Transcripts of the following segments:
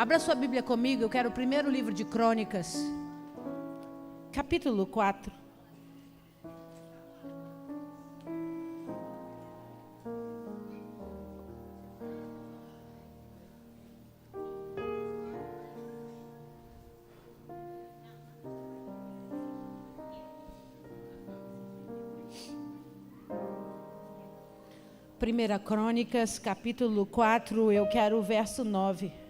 Abra sua Bíblia comigo, eu quero o primeiro livro de Crônicas, capítulo 4. Primeira Crônicas, capítulo 4, eu quero o verso 9.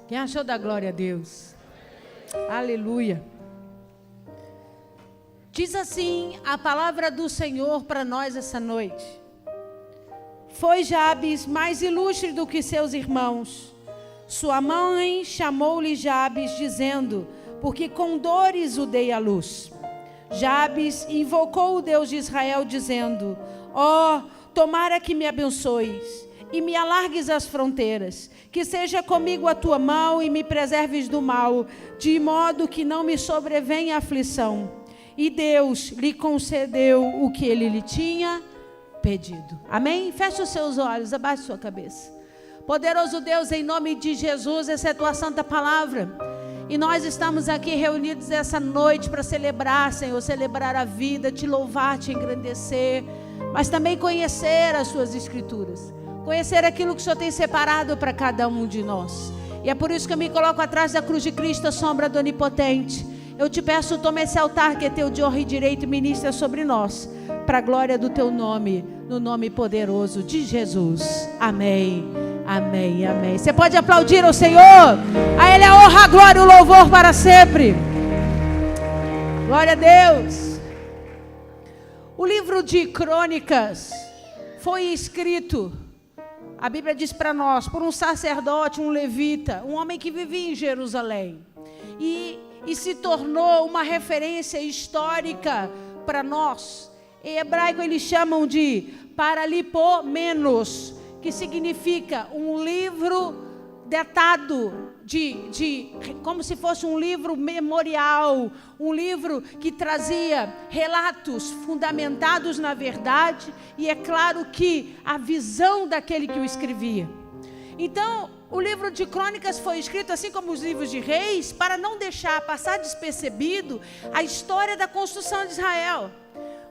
Quem achou da glória a Deus? Aleluia. Diz assim a palavra do Senhor para nós essa noite. Foi Jabes mais ilustre do que seus irmãos. Sua mãe chamou-lhe Jabes, dizendo, porque com dores o dei à luz. Jabes invocou o Deus de Israel, dizendo, ó, tomara que me abençoes e me alargues as fronteiras, que seja comigo a tua mão e me preserves do mal, de modo que não me sobrevenha aflição. E Deus lhe concedeu o que ele lhe tinha pedido. Amém? Feche os seus olhos, abaixe sua cabeça. Poderoso Deus, em nome de Jesus, essa é a tua santa palavra. E nós estamos aqui reunidos essa noite para celebrar, Senhor, celebrar a vida, te louvar, te engrandecer, mas também conhecer as suas escrituras. Conhecer aquilo que o Senhor tem separado para cada um de nós. E é por isso que eu me coloco atrás da cruz de Cristo, a sombra do Onipotente. Eu te peço, toma esse altar que é teu de honra e direito e ministra sobre nós, para a glória do teu nome, no nome poderoso de Jesus. Amém, amém, amém. Você pode aplaudir ao Senhor? A Ele a honra, a glória e o louvor para sempre. Glória a Deus. O livro de Crônicas foi escrito, a Bíblia diz para nós, por um sacerdote, um levita, um homem que vivia em Jerusalém. E se tornou uma referência histórica para nós. Em hebraico eles chamam de Paralipomenos, que significa um livro datado como se fosse um livro memorial, um livro que trazia relatos fundamentados na verdade e é claro que a visão daquele que o escrevia. Então, o livro de Crônicas foi escrito, assim como os livros de Reis, para não deixar passar despercebido a história da construção de Israel.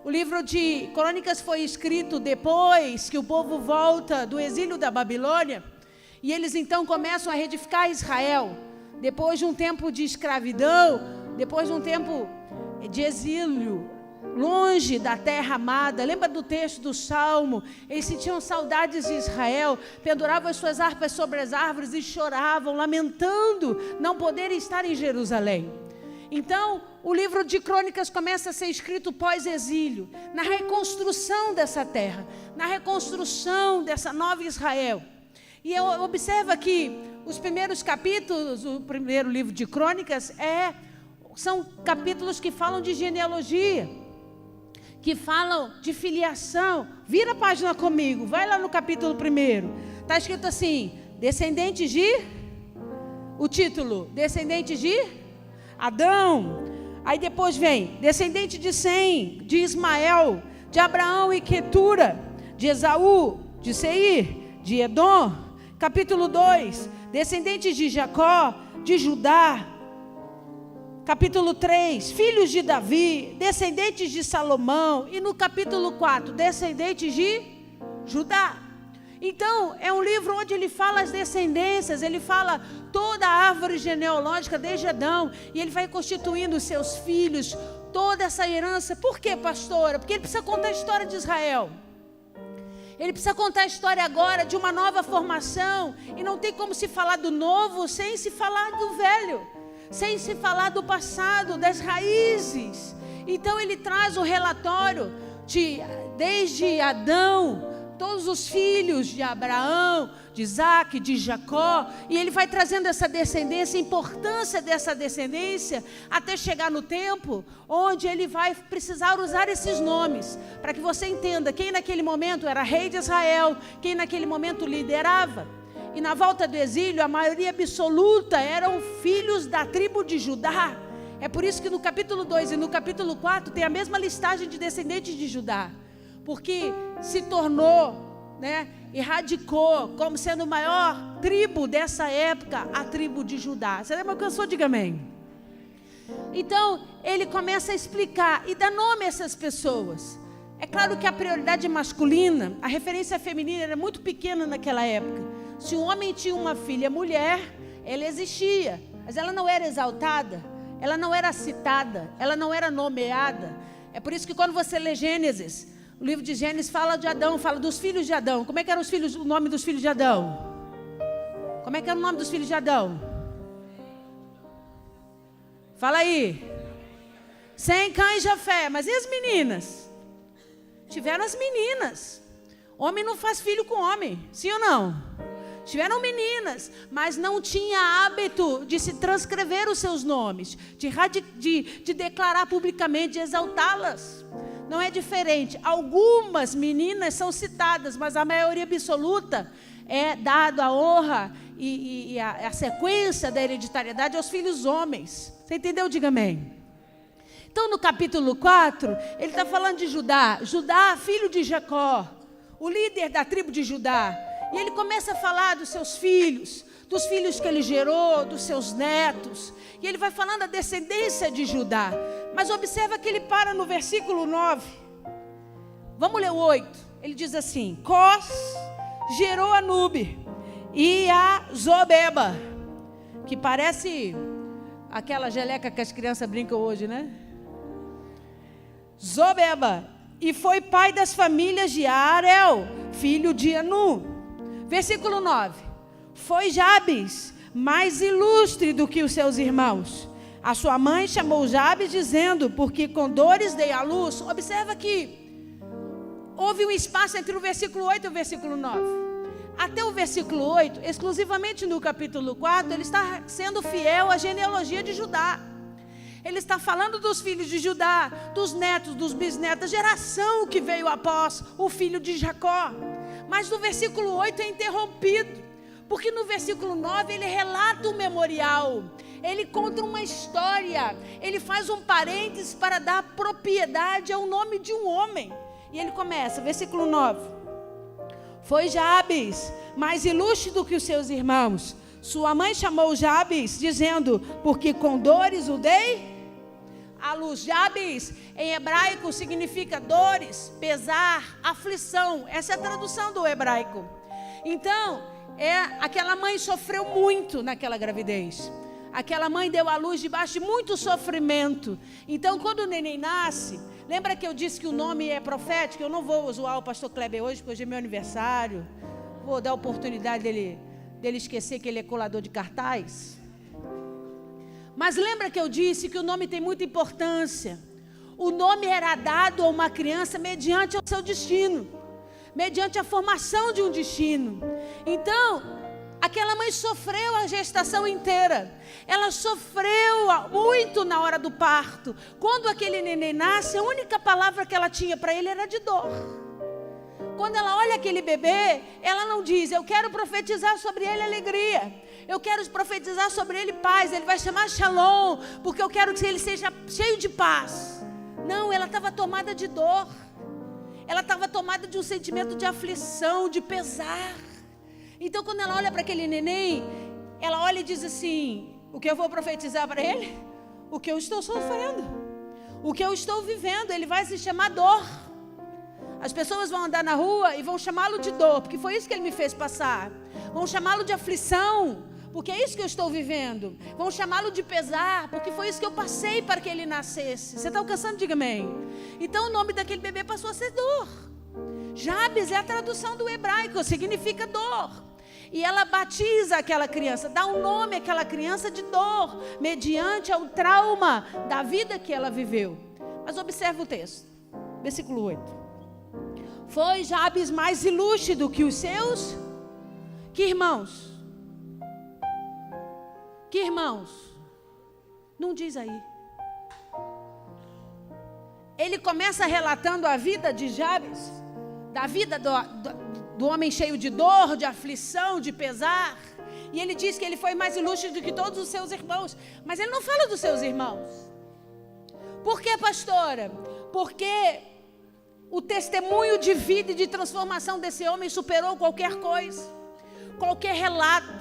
O livro de Crônicas foi escrito depois que o povo volta do exílio da Babilônia, e eles então começam a reedificar Israel, depois de um tempo de escravidão, depois de um tempo de exílio, longe da terra amada. Lembra do texto do Salmo? Eles sentiam saudades de Israel, penduravam as suas harpas sobre as árvores e choravam, lamentando não poderem estar em Jerusalém. Então, o livro de Crônicas começa a ser escrito pós-exílio, na reconstrução dessa terra, na reconstrução dessa nova Israel. E eu observo que os primeiros capítulos, o primeiro livro de Crônicas, são capítulos que falam de genealogia, que falam de filiação. Vira a página comigo, vai lá no capítulo 1. Está escrito assim, descendentes de... O título, descendentes de Adão. Aí depois vem, descendente de Sem, de Ismael, de Abraão e Quetura, de Esaú, de Seir, de Edom. Capítulo 2, descendentes de Jacó, de Judá. Capítulo 3, filhos de Davi, descendentes de Salomão. E no capítulo 4, descendentes de Judá. Então, é um livro onde ele fala as descendências, ele fala toda a árvore genealógica desde Adão. E ele vai constituindo os seus filhos, toda essa herança. Por quê, pastora? Porque ele precisa contar a história de Israel. Ele precisa contar a história agora de uma nova formação. E não tem como se falar do novo sem se falar do velho, sem se falar do passado, das raízes. Então ele traz o relatório desde Adão, todos os filhos de Abraão, de Isaac, de Jacó, e ele vai trazendo essa descendência, a importância dessa descendência, até chegar no tempo onde ele vai precisar usar esses nomes, para que você entenda quem naquele momento era rei de Israel, quem naquele momento liderava. E na volta do exílio, a maioria absoluta eram filhos da tribo de Judá. É por isso que no capítulo 2 e no capítulo 4 tem a mesma listagem de descendentes de Judá. Porque se tornou, erradicou como sendo a maior tribo dessa época, a tribo de Judá. Você lembra que eu sou? Diga amém. Então, ele começa a explicar e dá nome a essas pessoas. É claro que a prioridade masculina, a referência feminina era muito pequena naquela época. Se um homem tinha uma filha mulher, ela existia, mas ela não era exaltada, ela não era citada, ela não era nomeada. É por isso que quando você lê Gênesis, o livro de Gênesis fala de Adão, fala dos filhos de Adão. Como é que eram o nome dos filhos de Adão? Como é que era o nome dos filhos de Adão? Fala aí. Sem, Cã e Jafé. Mas e as meninas? Tiveram as meninas. Homem não faz filho com homem, sim ou não? Tiveram meninas, mas não tinha hábito de se transcrever os seus nomes, de declarar publicamente, de exaltá-las. Não é diferente. Algumas meninas são citadas, mas a maioria absoluta é dado a honra e a sequência da hereditariedade aos filhos homens. Você entendeu? Diga amém. Então, no capítulo 4, ele está falando de Judá. Judá, filho de Jacó, o líder da tribo de Judá. E ele começa a falar dos seus filhos, dos filhos que ele gerou, dos seus netos. E ele vai falando da descendência de Judá. Mas observa que ele para no versículo 9. Vamos ler o 8. Ele diz assim: Cós gerou a Nube e a Zobeba, que parece aquela geleca que as crianças brincam hoje, né? Zobeba, e foi pai das famílias de Arel, filho de Anu. Versículo 9. Foi Jabes mais ilustre do que os seus irmãos. A sua mãe chamou Jabes dizendo, porque com dores dei à luz. Observa que houve um espaço entre o versículo 8 e o versículo 9. Até o versículo 8, exclusivamente no capítulo 4, ele está sendo fiel à genealogia de Judá. Ele está falando dos filhos de Judá, dos netos, dos bisnetos, da geração que veio após o filho de Jacó. Mas no versículo 8 é interrompido, porque no versículo 9 ele relata um memorial, ele conta uma história, ele faz um parênteses para dar propriedade ao nome de um homem. E ele começa, versículo 9. Foi Jabes mais ilustre do que os seus irmãos. Sua mãe chamou Jabes, dizendo, porque com dores o dei à luz. Jabes, em hebraico, significa dores, pesar, aflição. Essa é a tradução do hebraico. Então, aquela mãe sofreu muito naquela gravidez. Aquela mãe deu à luz debaixo de muito sofrimento. Então, quando o neném nasce, lembra que eu disse que o nome é profético? Eu não vou zoar o pastor Kleber hoje, porque hoje é meu aniversário. Vou dar a oportunidade dele esquecer que ele é colador de cartaz. Mas lembra que eu disse que o nome tem muita importância. O nome era dado a uma criança mediante o seu destino, mediante a formação de um destino. Então, aquela mãe sofreu a gestação inteira. Ela sofreu muito na hora do parto. Quando aquele neném nasce, a única palavra que ela tinha para ele era de dor. Quando ela olha aquele bebê, ela não diz, eu quero profetizar sobre ele alegria. Eu quero profetizar sobre ele paz. Ele vai chamar Shalom, porque eu quero que ele seja cheio de paz. Não, ela estava tomada de dor. Ela estava tomada de um sentimento de aflição, de pesar. Então, quando ela olha para aquele neném, ela olha e diz assim, o que eu vou profetizar para ele? O que eu estou sofrendo. O que eu estou vivendo. Ele vai se chamar dor. As pessoas vão andar na rua e vão chamá-lo de dor, porque foi isso que ele me fez passar. Vão chamá-lo de aflição, porque é isso que eu estou vivendo. Vão chamá-lo de pesar, porque foi isso que eu passei para que ele nascesse. Você está alcançando? Diga amém. Então o nome daquele bebê passou a ser dor. Jabes é a tradução do hebraico, significa dor. E ela batiza aquela criança, dá um nome àquela criança de dor, mediante ao trauma da vida que ela viveu. Mas observa o texto, versículo 8. Foi Jabes mais ilustre do que os seus? Que irmãos? Que irmãos? Não diz aí. Ele começa relatando a vida de Jabes, da vida do homem cheio de dor, de aflição, de pesar. E ele diz que ele foi mais ilustre do que todos os seus irmãos. Mas ele não fala dos seus irmãos. Por quê, pastora? Porque o testemunho de vida e de transformação desse homem superou qualquer coisa, qualquer relato,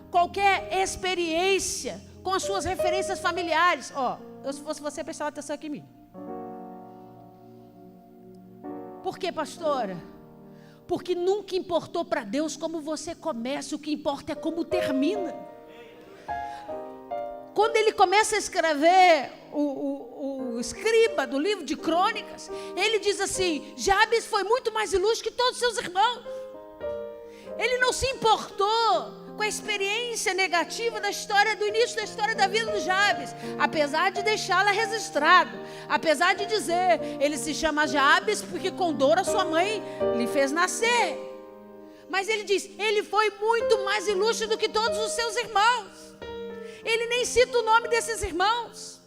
qualquer experiência com as suas referências familiares. Eu, se fosse você, prestava atenção aqui em mim. Por quê, pastora? Porque nunca importou para Deus como você começa, o que importa é como termina. Quando ele começa a escrever o escriba do livro de Crônicas, ele diz assim: Jabes foi muito mais ilustre que todos os seus irmãos. Ele não se importou com a experiência negativa da história, do início da história da vida do Jabes, apesar de deixá-la registrado, apesar de dizer, ele se chama Jabes porque com dor a sua mãe lhe fez nascer. Mas ele diz, ele foi muito mais ilustre do que todos os seus irmãos. Ele nem cita o nome desses irmãos.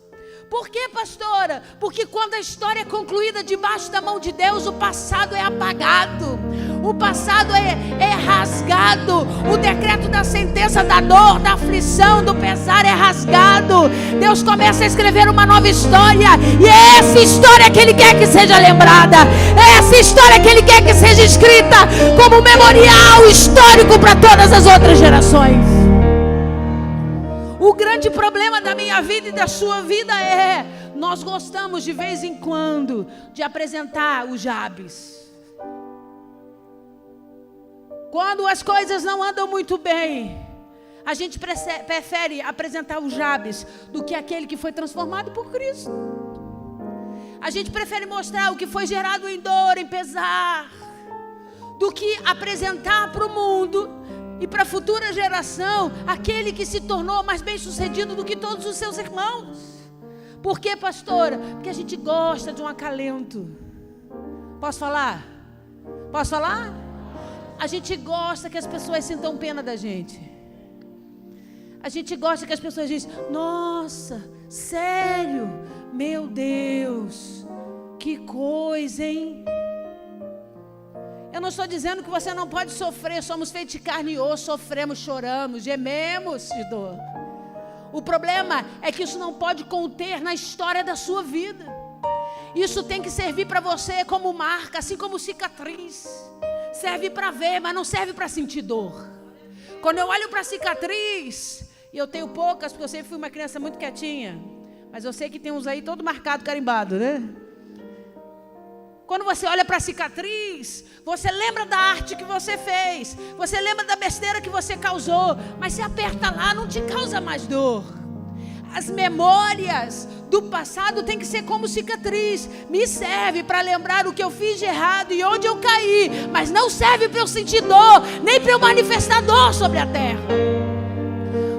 Por quê, pastora? Porque quando a história é concluída debaixo da mão de Deus, o passado é apagado, o passado é rasgado, o decreto da sentença, da dor, da aflição, do pesar é rasgado. Deus começa a escrever uma nova história, e é essa história que Ele quer que seja lembrada, é essa história que Ele quer que seja escrita como um memorial histórico para todas as outras gerações. O grande problema da minha vida e da sua vida é, nós gostamos de vez em quando de apresentar o Jabes. Quando as coisas não andam muito bem, a gente prefere apresentar o Jabes do que aquele que foi transformado por Cristo. A gente prefere mostrar o que foi gerado em dor, em pesar, do que apresentar para o mundo e para a futura geração aquele que se tornou mais bem sucedido do que todos os seus irmãos. Por quê, pastora? Porque a gente gosta de um acalento. Posso falar? Posso falar? A gente gosta que as pessoas sintam pena da gente. A gente gosta que as pessoas dizem: nossa, sério? Meu Deus, que coisa, hein? Eu não estou dizendo que você não pode sofrer. Somos feitos de carne e osso, sofremos, choramos, gememos de dor. O problema é que isso não pode conter na história da sua vida. Isso tem que servir para você como marca, assim como cicatriz. Serve para ver, mas não serve para sentir dor. Quando eu olho para a cicatriz, e eu tenho poucas, porque eu sempre fui uma criança muito quietinha, mas eu sei que tem uns aí todo marcado, carimbado, né? Quando você olha para a cicatriz, você lembra da arte que você fez, você lembra da besteira que você causou, mas se aperta lá, não te causa mais dor. As memórias do passado tem que ser como cicatriz. Me serve para lembrar o que eu fiz de errado e onde eu caí, mas não serve para eu sentir dor, nem para eu manifestar dor sobre a terra.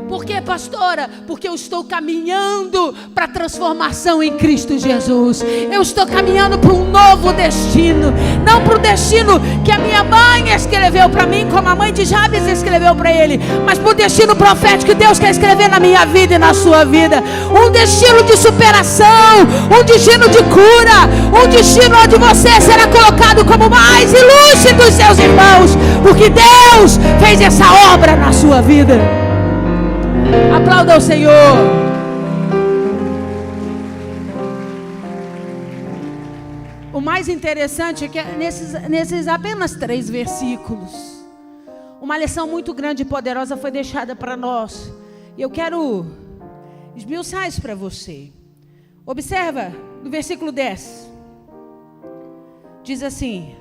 Por quê, pastora? Porque eu estou caminhando para a transformação em Cristo Jesus. Eu estou caminhando para um novo destino. Não para o destino que a minha mãe escreveu para mim, como a mãe de Jabes escreveu para ele, mas para o destino profético que Deus quer escrever na minha vida e na sua vida. Um destino de superação, um destino de cura, um destino onde você será colocado como o mais ilustre dos seus irmãos, porque Deus fez essa obra na sua vida. Aplauda o Senhor. O mais interessante é que nesses apenas 3 versículos, uma lição muito grande e poderosa foi deixada para nós. E eu quero esmiuçar isso para você. Observa no versículo 10. Diz assim: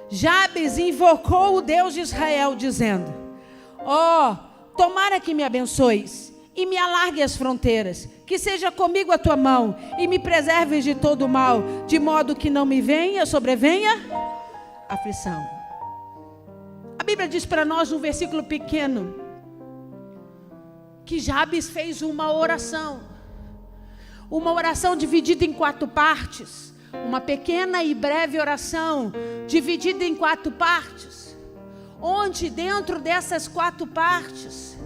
Jabes invocou o Deus de Israel, dizendo: tomara que me abençoes e me alargue as fronteiras, que seja comigo a tua mão e me preserves de todo o mal, de modo que não me sobrevenha aflição. A Bíblia diz para nós num versículo pequeno que Jabes fez uma oração dividida em 4 partes, uma pequena e breve oração dividida em 4 partes. Onde dentro dessas 4 partes,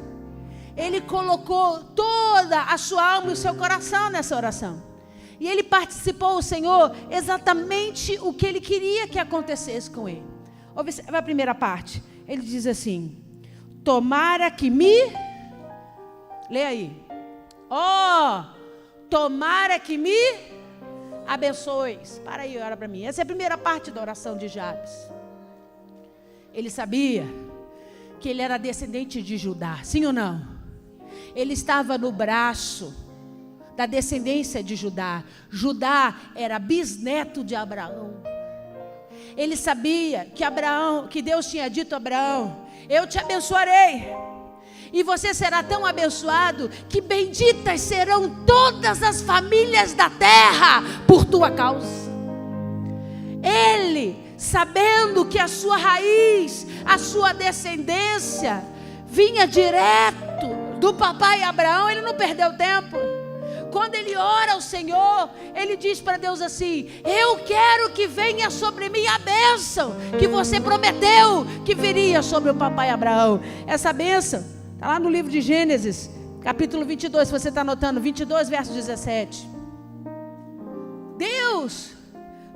ele colocou toda a sua alma e o seu coração nessa oração. E ele participou, o Senhor, exatamente o que ele queria que acontecesse com ele. Observa a primeira parte. Ele diz assim: tomara que me... Lê aí. Tomara que me abençoes. Para aí, ora para mim. Essa é a primeira parte da oração de Jabes. Ele sabia que ele era descendente de Judá, sim ou não? Ele estava no braço da descendência de Judá. Judá era bisneto de Abraão. Ele sabia que Deus tinha dito a Abraão: eu te abençoarei, e você será tão abençoado que benditas serão todas as famílias da terra por tua causa. Ele, sabendo que a sua raiz, a sua descendência vinha direto do papai Abraão, ele não perdeu tempo. Quando ele ora ao Senhor, ele diz para Deus assim: eu quero que venha sobre mim a bênção que você prometeu que viria sobre o papai Abraão. Essa bênção está lá no livro de Gênesis, capítulo 22, se você está anotando, 22, verso 17. Deus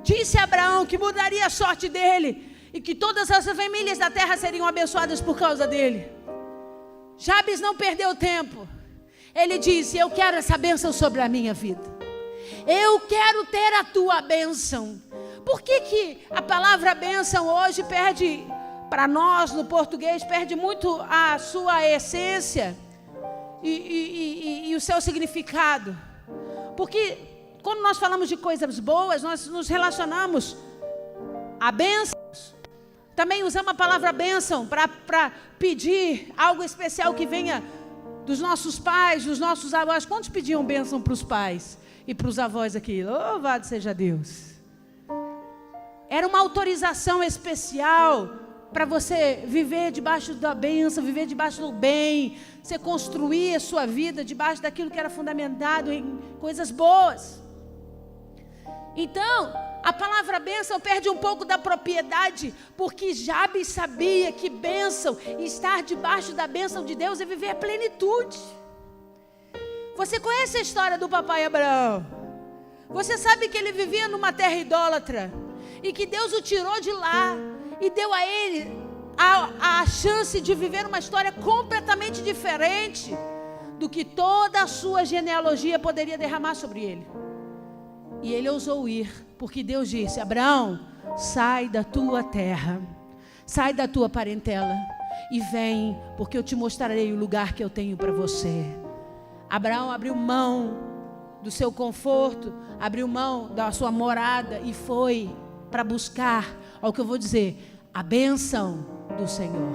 disse a Abraão que mudaria a sorte dele e que todas as famílias da terra seriam abençoadas por causa dele. Jabes não perdeu tempo. Ele disse: eu quero essa bênção sobre a minha vida. Eu quero ter a tua bênção. Por que a palavra bênção hoje perde, para nós no português, perde muito a sua essência e o seu significado? Porque quando nós falamos de coisas boas, nós nos relacionamos a bênçãos. Também usamos a palavra bênção para pedir algo especial que venha dos nossos pais, dos nossos avós. Quantos pediam bênção para os pais e para os avós aqui? Louvado seja Deus. Era uma autorização especial para você viver debaixo da bênção, viver debaixo do bem, você construir a sua vida debaixo daquilo que era fundamentado em coisas boas. Então, a palavra bênção perde um pouco da propriedade, porque Jabes sabia que bênção, estar debaixo da bênção de Deus, é viver a plenitude. Você conhece a história do papai Abraão? Você sabe que ele vivia numa terra idólatra e que Deus o tirou de lá e deu a ele a chance de viver uma história completamente diferente do que toda a sua genealogia poderia derramar sobre ele. E ele ousou ir, porque Deus disse: Abraão, sai da tua terra, sai da tua parentela e vem, porque eu te mostrarei o lugar que eu tenho para você. Abraão abriu mão do seu conforto, abriu mão da sua morada e foi para buscar, olha o que eu vou dizer, a bênção do Senhor.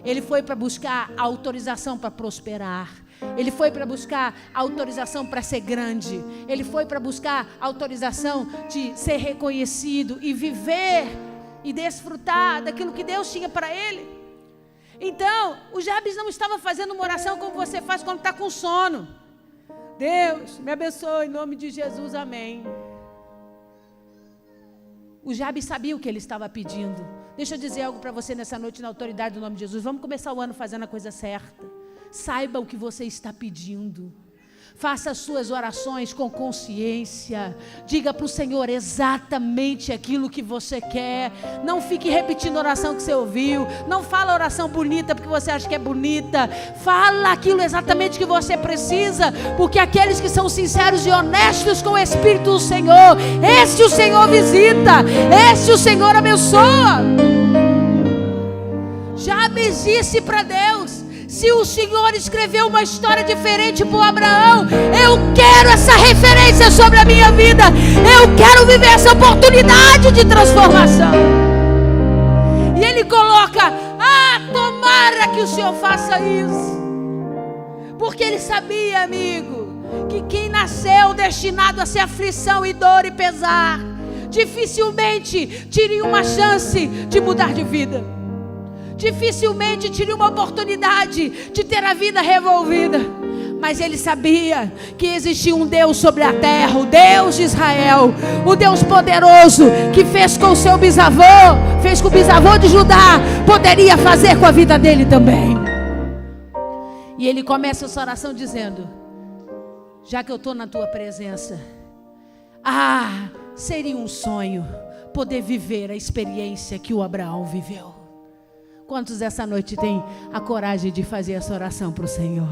Ele foi para buscar a autorização para prosperar. Ele foi para buscar a autorização para ser grande. Ele foi para buscar a autorização de ser reconhecido e viver e desfrutar daquilo que Deus tinha para ele. Então, o Jabes não estava fazendo uma oração como você faz quando está com sono. Deus, me abençoe em nome de Jesus, amém. O Jabes sabia o que ele estava pedindo. Deixa eu dizer algo para você nessa noite, na autoridade do nome de Jesus. Vamos começar o ano fazendo a coisa certa. Saiba o que você está pedindo. Faça as suas orações com consciência. Diga para o Senhor exatamente aquilo que você quer. Não fique repetindo a oração que você ouviu. Não fala oração bonita porque você acha que é bonita. Fala aquilo exatamente que você precisa, porque aqueles que são sinceros e honestos com o Espírito do Senhor, este o Senhor visita, este o Senhor abençoa. Jabes disse para Deus: se o Senhor escreveu uma história diferente para Abraão, eu quero essa referência sobre a minha vida. Eu quero viver essa oportunidade de transformação. E ele coloca: tomara que o Senhor faça isso. Porque ele sabia, amigo, que quem nasceu destinado a ser aflição e dor e pesar, dificilmente teria uma chance de mudar de vida. Dificilmente teria uma oportunidade de ter a vida revolvida. Mas ele sabia que existia um Deus sobre a terra, o Deus de Israel, o Deus poderoso, que fez com o seu bisavô, fez com o bisavô de Judá, poderia fazer com a vida dele também. E ele começa essa oração dizendo: já que eu estou na tua presença, seria um sonho poder viver a experiência que o Abraão viveu. Quantos essa noite têm a coragem de fazer essa oração para o Senhor?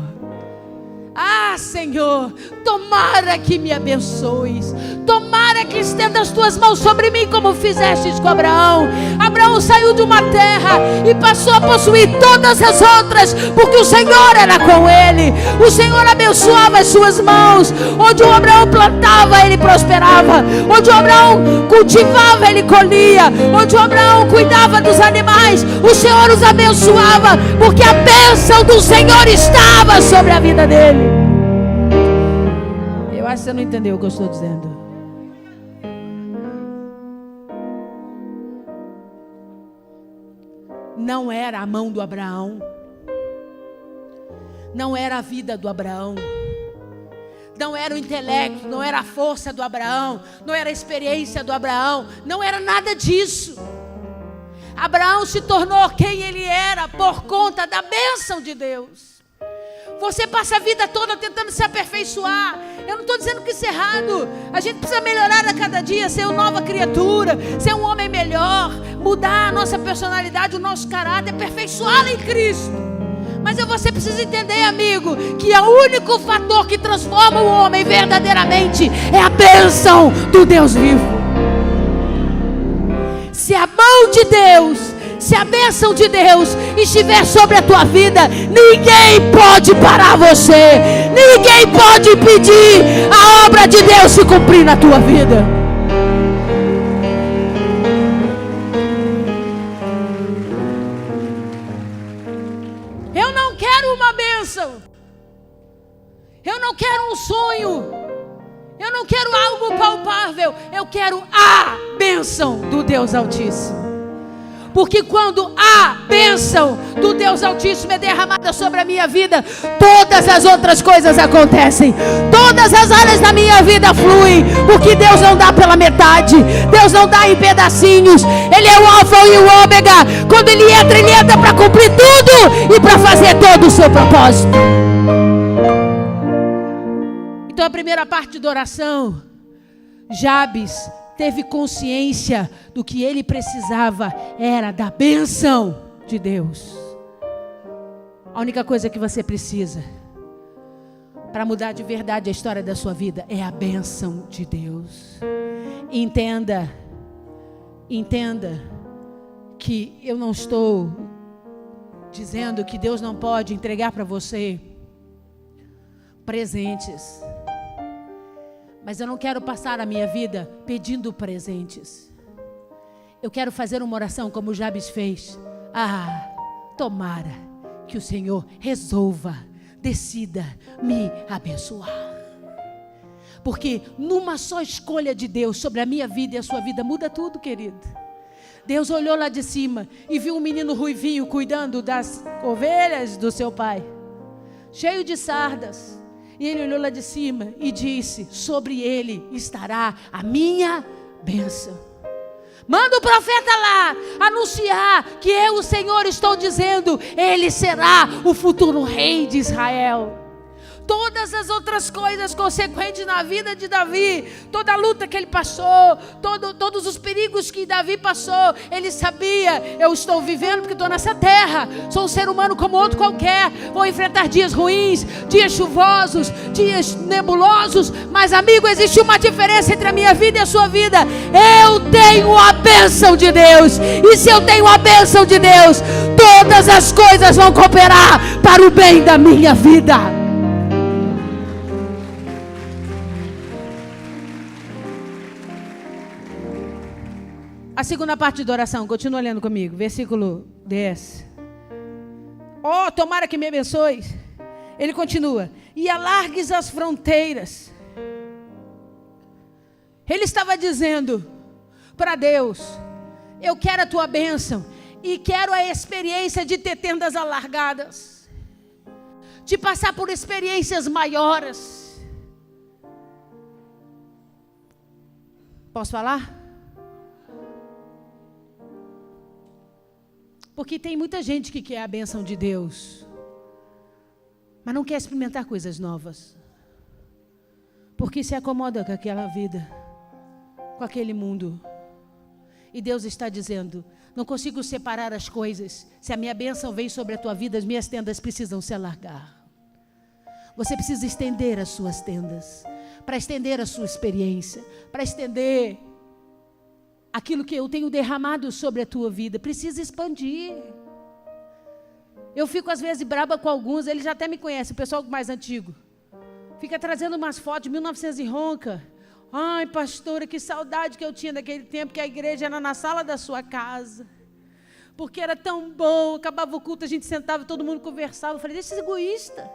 Ah, Senhor, tomara que me abençoes. Tomara que estenda as tuas mãos sobre mim, como fizestes com Abraão. Abraão saiu de uma terra e passou a possuir todas as outras, porque o Senhor era com ele. O Senhor abençoava as suas mãos. Onde o Abraão plantava, ele prosperava. Onde o Abraão cultivava, ele colhia. Onde o Abraão cuidava dos animais, o Senhor os abençoava, porque a bênção do Senhor estava sobre a vida dele. Eu acho que você não entendeu o que eu estou dizendo. Não era a mão do Abraão, não era a vida do Abraão, não era o intelecto, não era a força do Abraão, não era a experiência do Abraão, não era nada disso. Abraão se tornou quem ele era por conta da bênção de Deus. Você passa a vida toda tentando se aperfeiçoar. Eu não estou dizendo que isso é errado. A gente precisa melhorar a cada dia, ser uma nova criatura, ser um homem melhor, mudar a nossa personalidade, o nosso caráter, aperfeiçoá-lo em Cristo. Mas você precisa entender, amigo, que o único fator que transforma o homem verdadeiramente é a bênção do Deus vivo. Se a mão de Deus, se a bênção de Deus estiver sobre a tua vida, ninguém pode parar você. Ninguém pode impedir a obra de Deus se cumprir na tua vida. Eu não quero uma bênção. Eu não quero um sonho. Eu não quero algo palpável. Eu quero a bênção do Deus Altíssimo. Porque quando a bênção do Deus Altíssimo é derramada sobre a minha vida, todas as outras coisas acontecem. Todas as áreas da minha vida fluem. Porque Deus não dá pela metade. Deus não dá em pedacinhos. Ele é o alfa e o ômega. Quando ele entra para cumprir tudo e para fazer todo o seu propósito. Então a primeira parte da oração, Jabes teve consciência do que ele precisava era da bênção de Deus. A única coisa que você precisa para mudar de verdade a história da sua vida é a bênção de Deus. Entenda que eu não estou dizendo que Deus não pode entregar para você presentes. Mas eu não quero passar a minha vida pedindo presentes. Eu quero fazer uma oração como Jabes fez. Ah, tomara que o Senhor resolva, decida me abençoar. Porque numa só escolha de Deus sobre a minha vida e a sua vida, muda tudo, querido. Deus olhou lá de cima e viu um menino ruivinho cuidando das ovelhas do seu pai, cheio de sardas. E ele olhou lá de cima e disse: sobre ele estará a minha bênção. Manda o profeta lá anunciar que eu, o Senhor, estou dizendo: ele será o futuro rei de Israel. Todas as outras coisas consequentes na vida de Davi, toda a luta que ele passou, todos os perigos que Davi passou, ele sabia: eu estou vivendo porque estou nessa terra, sou um ser humano como outro qualquer, vou enfrentar dias ruins, dias chuvosos, dias nebulosos, mas amigo, existe uma diferença entre a minha vida e a sua vida. Eu tenho a bênção de Deus, e se eu tenho a bênção de Deus, todas as coisas vão cooperar para o bem da minha vida. A segunda parte da oração, continua lendo comigo, versículo 10. Oh, tomara que me abençoes. Ele continua: e alargues as fronteiras. Ele estava dizendo para Deus: eu quero a tua bênção e quero a experiência de ter tendas alargadas, de passar por experiências maiores. Posso falar? Porque tem muita gente que quer a bênção de Deus, mas não quer experimentar coisas novas, porque se acomoda com aquela vida, com aquele mundo. E Deus está dizendo: não consigo separar as coisas. Se a minha bênção vem sobre a tua vida, as minhas tendas precisam se alargar. Você precisa estender as suas tendas, para estender a sua experiência, para estender aquilo que eu tenho derramado sobre a tua vida. Precisa expandir. Eu fico às vezes braba com alguns, eles já até me conhecem, o pessoal mais antigo. Fica trazendo umas fotos de 1900 e ronca. Ai, pastora, que saudade que eu tinha daquele tempo que a igreja era na sala da sua casa. Porque era tão bom, acabava o culto, a gente sentava, todo mundo conversava. Eu falei: deixa esse egoísta.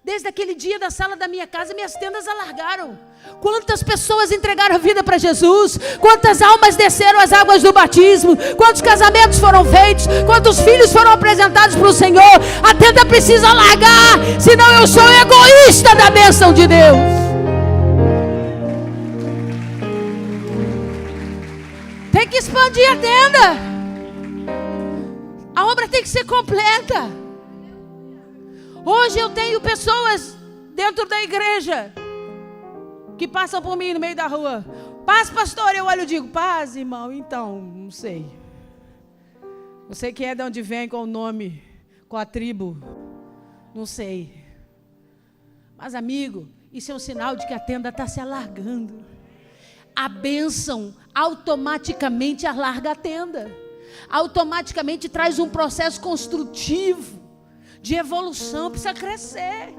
Desde aquele dia da sala da minha casa, minhas tendas alargaram. Quantas pessoas entregaram a vida para Jesus? Quantas almas desceram as águas do batismo? Quantos casamentos foram feitos? Quantos filhos foram apresentados para o Senhor? A tenda precisa alargar, senão eu sou egoísta da bênção de Deus. Tem que expandir a tenda. A obra tem que ser completa. Hoje eu tenho pessoas dentro da igreja que passam por mim no meio da rua. Paz, pastor. Eu olho e digo: paz, irmão. Então, não sei. Não sei quem é, de onde vem, qual o nome, qual a tribo. Não sei. Mas, amigo, isso é um sinal de que a tenda está se alargando. A bênção automaticamente alarga a tenda. Automaticamente traz um processo construtivo de evolução. Precisa crescer,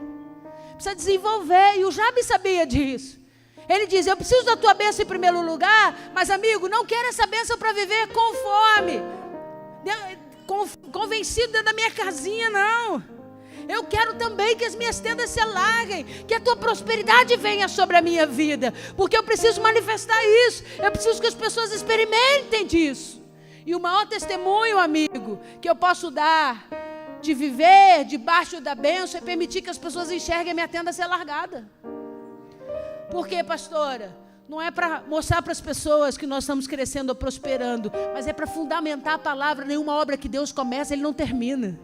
precisa desenvolver. E o Jabes sabia disso. Ele diz: eu preciso da tua bênção em primeiro lugar, mas, amigo, não quero essa bênção para viver conforme, convencido dentro da minha casinha, não. Eu quero também que as minhas tendas se alarguem, que a tua prosperidade venha sobre a minha vida, porque eu preciso manifestar isso. Eu preciso que as pessoas experimentem disso. E o maior testemunho, amigo, que eu posso dar de viver debaixo da bênção é permitir que as pessoas enxerguem a minha tenda ser largada. Por quê, pastora? Não é para mostrar para as pessoas que nós estamos crescendo ou prosperando, mas é para fundamentar a palavra. Nenhuma obra que Deus começa, Ele não termina.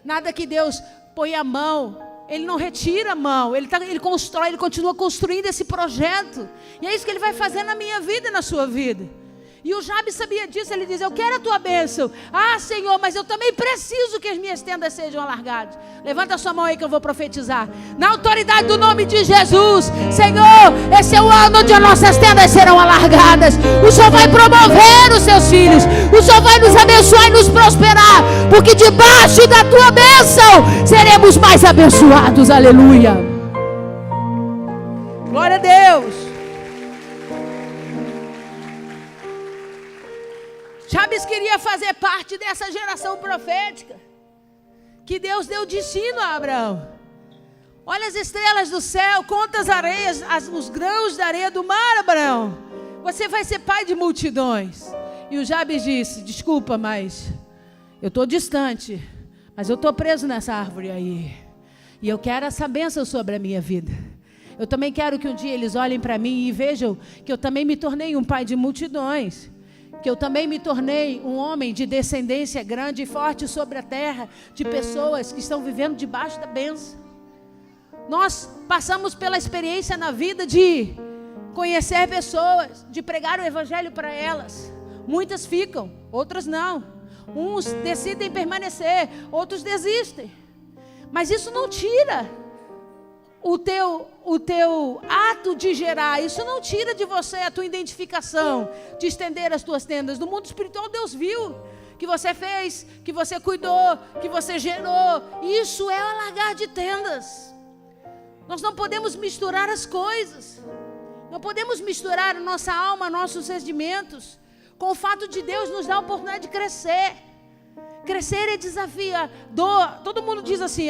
Nada que Deus põe a mão, Ele não retira a mão. Ele constrói, Ele continua construindo esse projeto. E é isso que Ele vai fazer na minha vida e na sua vida. E o Jabes sabia disso. Ele diz: eu quero a tua bênção. Ah, Senhor, mas eu também preciso que as minhas tendas sejam alargadas. Levanta a sua mão aí que eu vou profetizar. Na autoridade do nome de Jesus. Senhor, esse é o ano onde as nossas tendas serão alargadas. O Senhor vai promover os seus filhos. O Senhor vai nos abençoar e nos prosperar. Porque debaixo da tua bênção seremos mais abençoados. Aleluia. Glória a Deus. Jabes queria fazer parte dessa geração profética que Deus deu destino a Abraão. Olha as estrelas do céu, conta as areias, os grãos da areia do mar, Abraão. Você vai ser pai de multidões. E o Jabes disse: desculpa, mas eu estou distante, mas eu estou preso nessa árvore aí. E eu quero essa bênção sobre a minha vida. Eu também quero que um dia eles olhem para mim e vejam que eu também me tornei um pai de multidões. Que eu também me tornei um homem de descendência grande e forte sobre a terra, de pessoas que estão vivendo debaixo da bênção. Nós passamos pela experiência na vida de conhecer pessoas, de pregar o evangelho para elas. Muitas ficam, outras não. Uns decidem permanecer, outros desistem. Mas isso não tira o teu ato de gerar, isso não tira de você a tua identificação, de estender as tuas tendas. No mundo espiritual, Deus viu que você fez, que você cuidou, que você gerou. Isso é alargar de tendas. Nós não podemos misturar as coisas. Não podemos misturar a nossa alma, nossos sentimentos, com o fato de Deus nos dar a oportunidade de crescer. Crescer é desafiador. Todo mundo diz assim: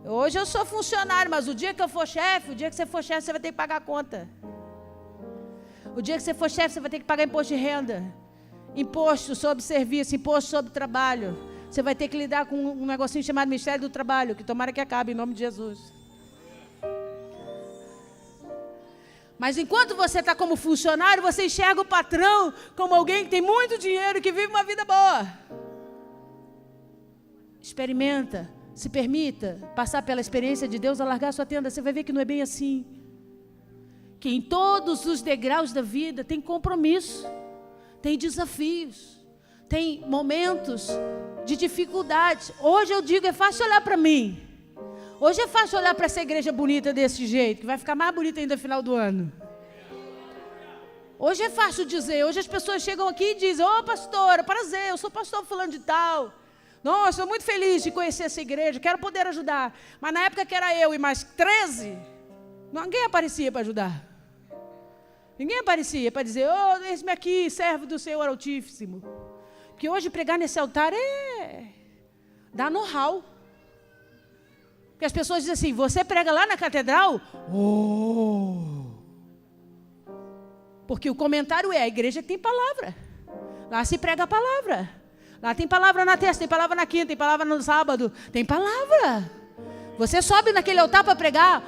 hoje eu sou funcionário, mas o dia que eu for chefe, o dia que você for chefe, você vai ter que pagar a conta. O dia que você for chefe, você vai ter que pagar imposto de renda, imposto sobre serviço, imposto sobre trabalho. Você vai ter que lidar com um negocinho chamado Ministério do Trabalho, que tomara que acabe, em nome de Jesus. Mas enquanto você está como funcionário, você enxerga o patrão como alguém que tem muito dinheiro e que vive uma vida boa. Experimenta. Se permita passar pela experiência de Deus, alargar sua tenda. Você vai ver que não é bem assim. Que em todos os degraus da vida tem compromisso. tem desafios, tem momentos de dificuldades. Hoje eu digo, é fácil olhar para mim. Hoje é fácil olhar para essa igreja bonita desse jeito, que vai ficar mais bonita ainda no final do ano. Hoje é fácil dizer, hoje as pessoas chegam aqui e dizem, ô pastora, prazer, eu sou pastor fulano de tal. Nossa, estou muito feliz de conhecer essa igreja, quero poder ajudar. Mas na época que era eu e mais 13, ninguém aparecia para ajudar. Ninguém aparecia para dizer, ô, eis-me aqui, servo do Senhor Altíssimo. Porque hoje pregar nesse altar dá know-how. Porque as pessoas dizem assim, você prega lá na catedral? Porque o comentário é, a igreja que tem palavra. Lá se prega a palavra. Lá tem palavra na terça, tem palavra na quinta, tem palavra no sábado. Tem palavra. Você sobe naquele altar para pregar.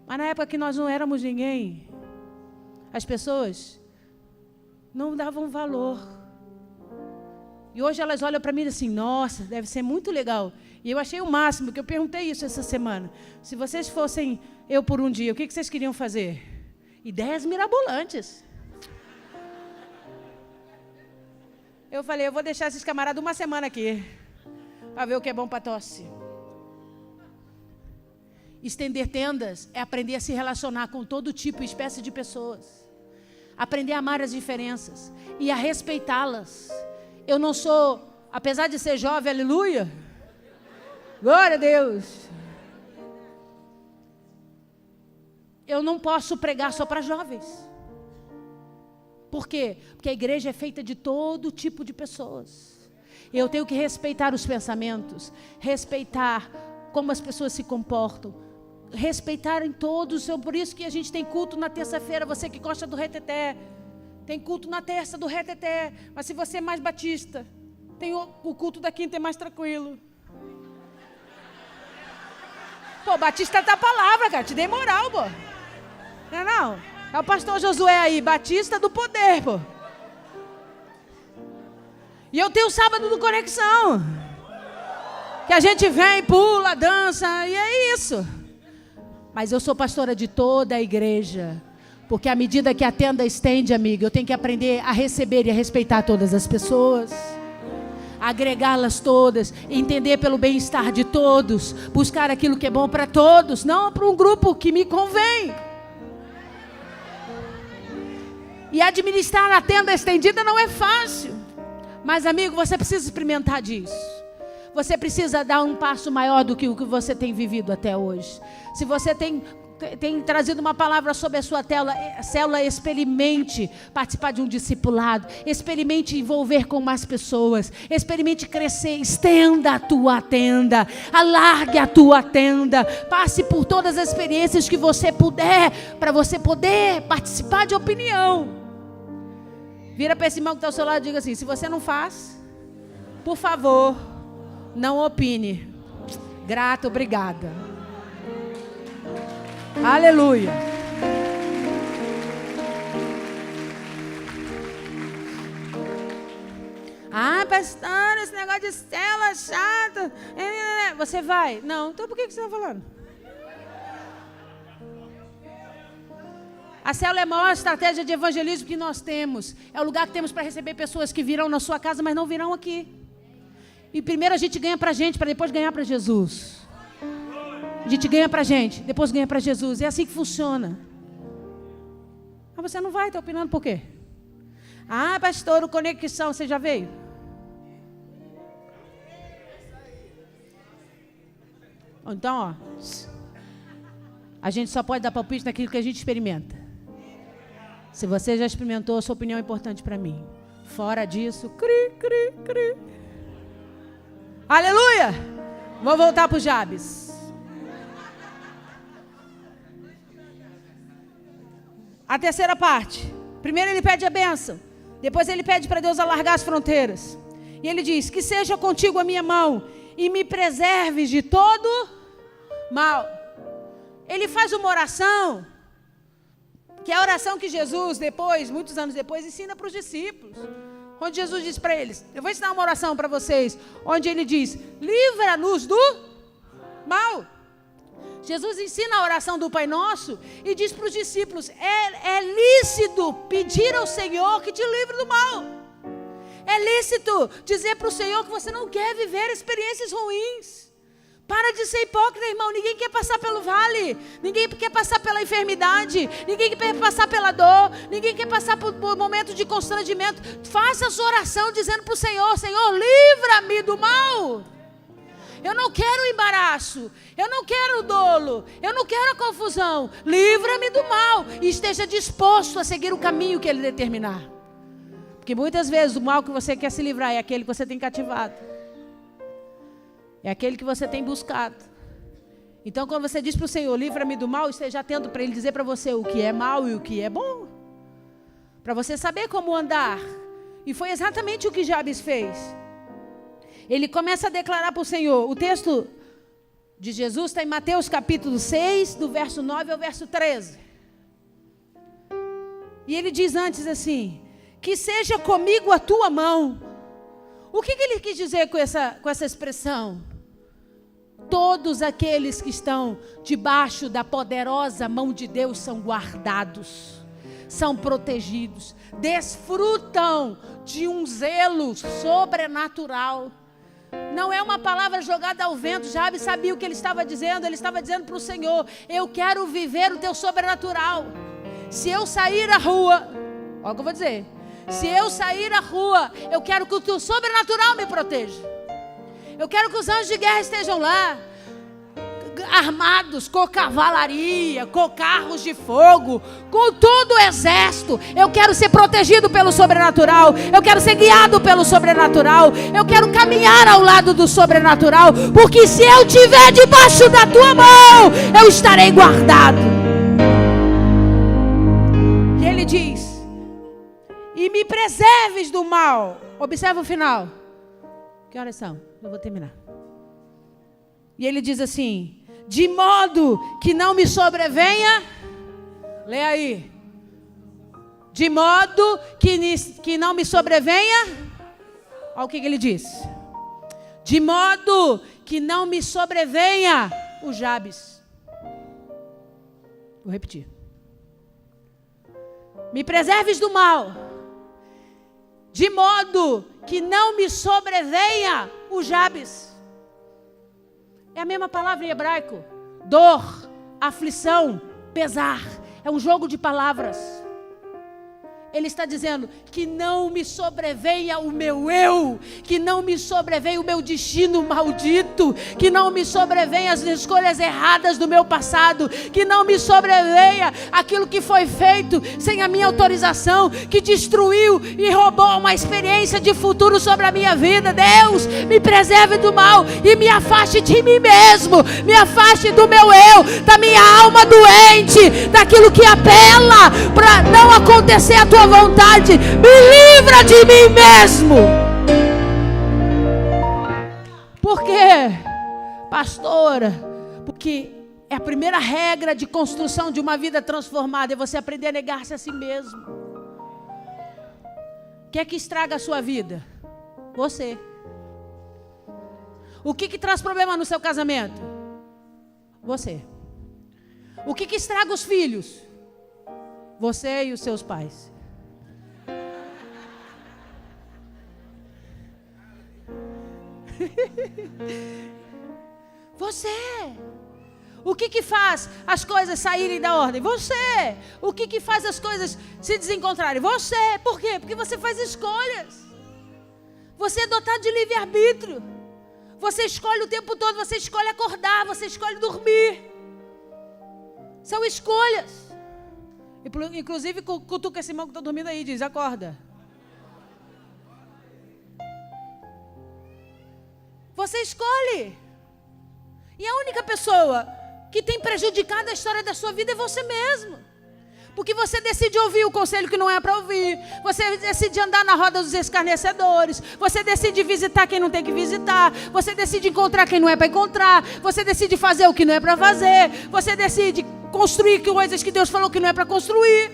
Mas na época que nós não éramos ninguém, as pessoas não davam valor. E hoje elas olham para mim assim, nossa, deve ser muito legal. E eu achei o máximo, que eu perguntei isso essa semana. Se vocês fossem eu por um dia, o que vocês queriam fazer? Ideias mirabolantes. Eu falei, eu vou deixar esses camaradas uma semana aqui, para ver o que é bom para tosse. Estender tendas é aprender a se relacionar com todo tipo e espécie de pessoas. Aprender a amar as diferenças e a respeitá-las. Eu não sou, apesar de ser jovem, aleluia, glória a Deus, eu não posso pregar só para jovens. Por quê? Porque a igreja é feita de todo tipo de pessoas. Eu tenho que respeitar os pensamentos, respeitar como as pessoas se comportam, respeitar em todos. Por isso que a gente tem culto na terça-feira, você que gosta do reteté, tem culto na terça do reteté. Mas se você é mais batista, tem o culto da quinta, é mais tranquilo. Pô, batista tá a palavra, cara, te dei moral, pô. Não é não? É o pastor Josué aí, batista do poder, pô. E eu tenho o sábado do Conexão, que a gente vem, pula, dança, e é isso. Mas eu sou pastora de toda a igreja. Porque à medida que a tenda estende, amiga, eu tenho que aprender a receber e a respeitar todas as pessoas. Agregá-las todas, entender pelo bem-estar de todos, buscar aquilo que é bom para todos, não para um grupo que me convém. E administrar a tenda estendida não é fácil. Mas, amigo, você precisa experimentar disso. Você precisa dar um passo maior do que o que você tem vivido até hoje. Se você tem trazido uma palavra sobre a sua célula, experimente participar de um discipulado, experimente envolver com mais pessoas, experimente crescer, estenda a tua tenda, alargue a tua tenda, passe por todas as experiências que você puder, para você poder participar de opinião. Vira para esse irmão que está ao seu lado e diga assim, se você não faz, por favor, não opine. Grata, obrigada. Aleluia. Ah, pastor, esse negócio de célula chato. Você vai? Não, então por que você está falando? A célula é a maior estratégia de evangelismo que nós temos. É o lugar que temos para receber pessoas que virão na sua casa, mas não virão aqui. E primeiro a gente ganha para a gente, para depois ganhar para Jesus. A gente ganha para a gente, depois ganha para Jesus. É assim que funciona. Mas você não vai, está opinando por quê? Ah, pastor, o Conexão, você já veio? Então, ó, a gente só pode dar palpite naquilo que a gente experimenta. Se você já experimentou, a sua opinião é importante para mim. Fora disso, cri, cri, cri. Aleluia! Vou voltar para o Jabes. A terceira parte. Primeiro ele pede a bênção. Depois ele pede para Deus alargar as fronteiras. E ele diz, que seja contigo a minha mão e me preserves de todo mal. Ele faz uma oração, que é a oração que Jesus depois, muitos anos depois, ensina para os discípulos. Onde Jesus diz para eles, eu vou ensinar uma oração para vocês, onde ele diz, livra-nos do mal. Jesus ensina a oração do Pai Nosso e diz para os discípulos: é lícito pedir ao Senhor que te livre do mal. É lícito dizer para o Senhor que você não quer viver experiências ruins. Para de ser hipócrita, irmão. Ninguém quer passar pelo vale. Ninguém quer passar pela enfermidade. Ninguém quer passar pela dor. Ninguém quer passar por momentos de constrangimento. Faça a sua oração dizendo para o Senhor: Senhor, livra-me do mal. Eu não quero o embaraço. Eu não quero o dolo. Eu não quero a confusão. Livra-me do mal. E esteja disposto a seguir o caminho que Ele determinar. Porque muitas vezes o mal que você quer se livrar é aquele que você tem cativado. É aquele que você tem buscado. Então, quando você diz para o Senhor: livra-me do mal, esteja atento para Ele dizer para você o que é mal e o que é bom. Para você saber como andar. E foi exatamente o que Jabes fez. Ele começa a declarar para o Senhor. O texto de Jesus está em Mateus capítulo 6, do verso 9 ao verso 13. E ele diz antes assim: que seja comigo a tua mão. O que ele quis dizer com essa expressão? Todos aqueles que estão debaixo da poderosa mão de Deus são guardados, são protegidos, desfrutam de um zelo sobrenatural. Não é uma palavra jogada ao vento. Jabes sabia o que ele estava dizendo. Ele estava dizendo para o Senhor: eu quero viver o teu sobrenatural. Se eu sair à rua, olha o que eu vou dizer. Se eu sair à rua, eu quero que o teu sobrenatural me proteja. Eu quero que os anjos de guerra estejam lá, armados, com cavalaria, com carros de fogo, com todo o exército. Eu quero ser protegido pelo sobrenatural. Eu quero ser guiado pelo sobrenatural. Eu quero caminhar ao lado do sobrenatural. Porque se eu estiver debaixo da tua mão, eu estarei guardado. E ele diz: e me preserves do mal. Observa o final. Que horas são? Eu vou terminar. E ele diz assim: de modo que não me sobrevenha. Lê aí. De modo que não me sobrevenha. Olha o que ele diz. De modo que não me sobrevenha o Jabes. Vou repetir. Me preserves do mal, de modo que não me sobrevenha o Jabes. É a mesma palavra em hebraico. Dor, aflição, pesar. É um jogo de palavras. Ele está dizendo que não me sobrevenha o meu eu, que não me sobrevenha o meu destino maldito, que não me sobrevenha as escolhas erradas do meu passado, que não me sobrevenha aquilo que foi feito sem a minha autorização, que destruiu e roubou uma experiência de futuro sobre a minha vida. Deus, me preserve do mal e me afaste de mim mesmo, me afaste do meu eu, da minha alma doente, daquilo que apela para não acontecer a tua vontade. Me livra de mim mesmo. Por quê, pastora? Porque é a primeira regra de construção de uma vida transformada, é você aprender a negar-se a si mesmo. O que é que estraga a sua vida? Você. O que traz problema no seu casamento? Você. O que estraga os filhos? Você e os seus pais. Você. O que faz as coisas saírem da ordem? Você. O que faz as coisas se desencontrarem? Você. Por quê? Porque você faz escolhas. Você é dotado de livre-arbítrio. Você escolhe o tempo todo. Você escolhe acordar. Você escolhe dormir. São escolhas. Inclusive, cutuca esse irmão que está dormindo aí. Diz: acorda. Você escolhe. E a única pessoa que tem prejudicado a história da sua vida é você mesmo. Porque você decide ouvir o conselho que não é para ouvir. Você decide andar na roda dos escarnecedores. Você decide visitar quem não tem que visitar. Você decide encontrar quem não é para encontrar. Você decide fazer o que não é para fazer. Você decide construir coisas que Deus falou que não é para construir.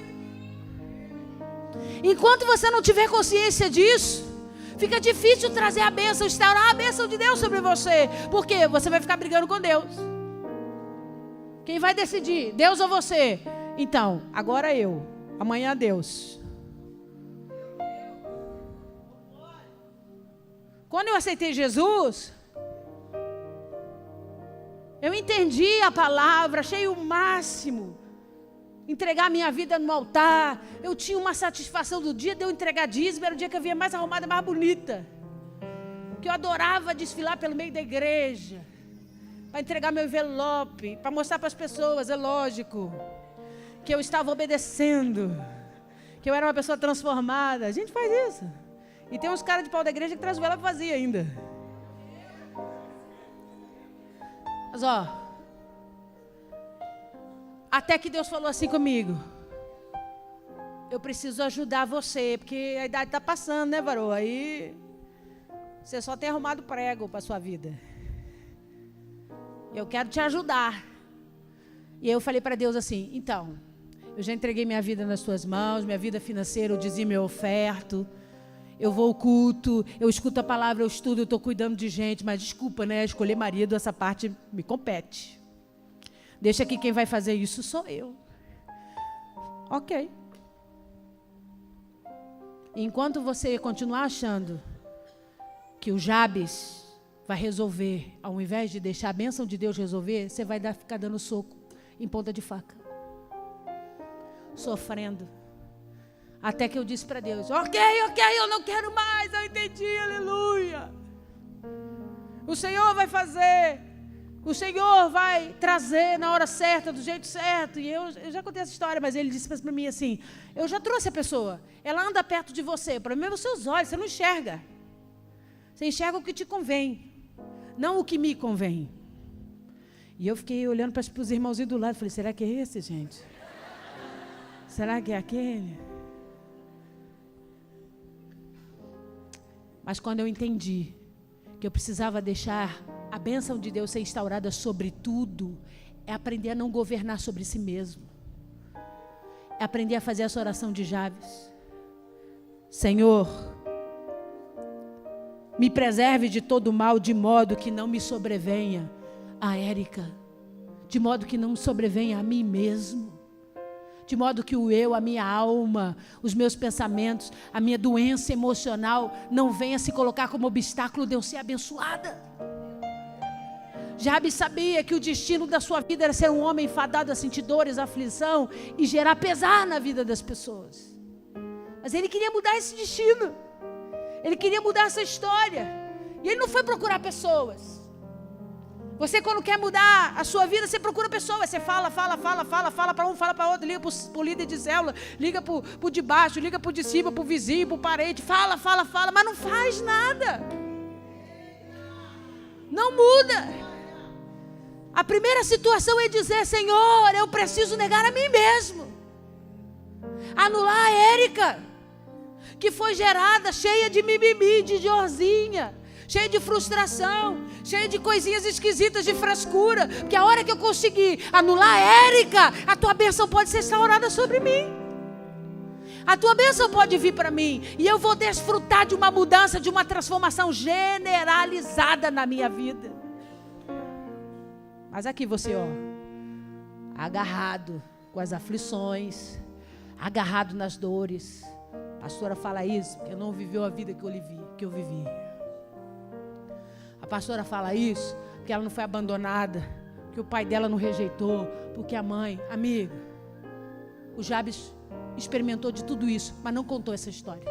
Enquanto você não tiver consciência disso, fica difícil trazer a bênção, instaurar a bênção de Deus sobre você. Por quê? Você vai ficar brigando com Deus. Quem vai decidir? Deus ou você? Então, agora eu. Amanhã Deus. Quando eu aceitei Jesus, eu entendi a palavra, achei o máximo. Entregar minha vida no altar. Eu tinha uma satisfação do dia de eu entregar dízimo. Era o dia que eu via mais arrumada, mais bonita. Que eu adorava desfilar pelo meio da igreja. Para entregar meu envelope. Para mostrar para as pessoas, é lógico. Que eu estava obedecendo. Que eu era uma pessoa transformada. A gente faz isso. E tem uns caras de pau da igreja que traz o envelope vazio ainda. Mas ó. Até que Deus falou assim comigo. Eu preciso ajudar você, porque a idade está passando, né, varô? Aí você só tem arrumado prego para a sua vida. Eu quero te ajudar. E eu falei para Deus assim, então, eu já entreguei minha vida nas tuas mãos, minha vida financeira, eu dizia meu oferto. Eu vou ao culto, eu escuto a palavra, eu estudo, eu estou cuidando de gente, mas desculpa, né? Escolher marido, essa parte me compete. Deixa que quem vai fazer isso sou eu. Ok. Enquanto você continuar achando que o Jabes vai resolver, ao invés de deixar a bênção de Deus resolver, você vai ficar dando soco em ponta de faca. Sofrendo. Até que eu disse para Deus, ok, eu não quero mais, eu entendi, aleluia. O Senhor vai fazer. O Senhor vai trazer na hora certa, do jeito certo. E eu já contei essa história, mas ele disse para mim assim, eu já trouxe a pessoa, ela anda perto de você, o problema é os seus olhos, você não enxerga. Você enxerga o que te convém, não o que me convém. E eu fiquei olhando para os irmãozinhos do lado, falei, será que é esse, gente? Será que é aquele? Mas quando eu entendi que eu precisava deixar a bênção de Deus ser instaurada sobre tudo, é aprender a não governar sobre si mesmo. É aprender a fazer essa oração de Jabes. Senhor, me preserve de todo mal, de modo que não me sobrevenha a Érica, de modo que não me sobrevenha a mim mesmo, de modo que o eu, a minha alma, os meus pensamentos, a minha doença emocional não venha se colocar como obstáculo de eu ser abençoada. Jabes sabia que o destino da sua vida era ser um homem fadado a sentir dores, aflição e gerar pesar na vida das pessoas. Mas ele queria mudar esse destino. Ele queria mudar essa história. E ele não foi procurar pessoas. Você, quando quer mudar a sua vida, você procura pessoas. Você fala para um, fala para outro, liga para o líder de célula, liga para o de baixo, liga para o de cima, para o vizinho, para o parente, fala, mas não faz nada. Não muda. A primeira situação é dizer, Senhor, eu preciso negar a mim mesmo. Anular a Érica, que foi gerada cheia de mimimi, de jorzinha, cheia de frustração, cheia de coisinhas esquisitas, de frescura. Porque a hora que eu conseguir anular a Érica, a tua bênção pode ser instaurada sobre mim. A tua bênção pode vir para mim. E eu vou desfrutar de uma mudança, de uma transformação generalizada na minha vida. Mas aqui você, ó, agarrado com as aflições, agarrado nas dores. A pastora fala isso, porque não viveu a vida que eu vivi. A pastora fala isso, porque ela não foi abandonada, porque o pai dela não rejeitou, porque a mãe, amiga. O Jabes experimentou de tudo isso, mas não contou essa história.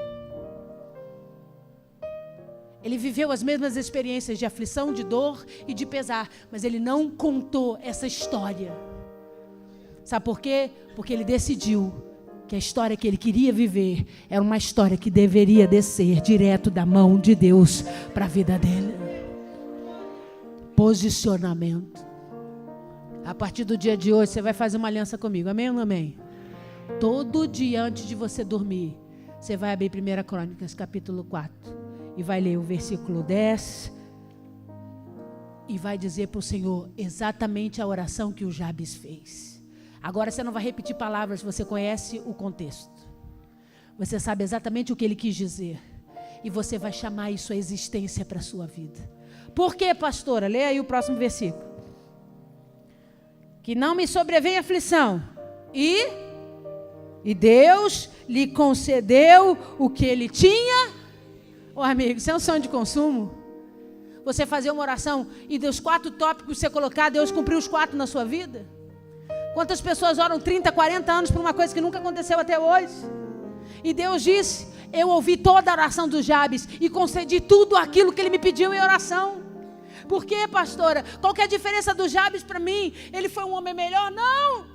Ele viveu as mesmas experiências de aflição, de dor e de pesar, mas ele não contou essa história. Sabe por quê? Porque ele decidiu que a história que ele queria viver era uma história que deveria descer direto da mão de Deus para a vida dele. Posicionamento. A partir do dia de hoje, você vai fazer uma aliança comigo. Amém ou não amém? Todo dia antes de você dormir, você vai abrir 1 Crônicas, capítulo 4. E vai ler o versículo 10 e vai dizer para o Senhor exatamente a oração que o Jabes fez. Agora você não vai repetir palavras, você conhece o contexto. Você sabe exatamente o que ele quis dizer. E você vai chamar isso a existência para a sua vida. Por quê, pastora? Lê aí o próximo versículo. que não me sobrevém aflição. E Deus lhe concedeu o que ele tinha. Ô amigo, isso é um sonho de consumo. Você fazer uma oração e dos 4 tópicos que você colocar, Deus cumpriu os 4 na sua vida. Quantas pessoas oram 30, 40 anos por uma coisa que nunca aconteceu até hoje? E Deus disse: eu ouvi toda a oração do Jabes e concedi tudo aquilo que ele me pediu em oração. Por quê, pastora? Qual que é a diferença do Jabes para mim? Ele foi um homem melhor? Não!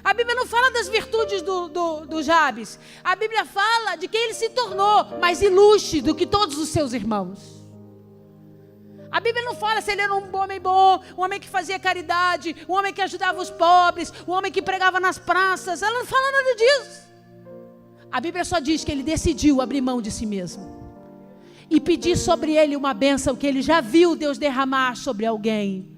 A Bíblia não fala das virtudes do Jabes. A Bíblia fala de quem ele se tornou mais ilustre do que todos os seus irmãos. A Bíblia não fala se ele era um homem bom, um homem que fazia caridade, um homem que ajudava os pobres, um homem que pregava nas praças. Ela não fala nada disso. A Bíblia só diz que ele decidiu abrir mão de si mesmo e pedir sobre ele uma bênção que ele já viu Deus derramar sobre alguém.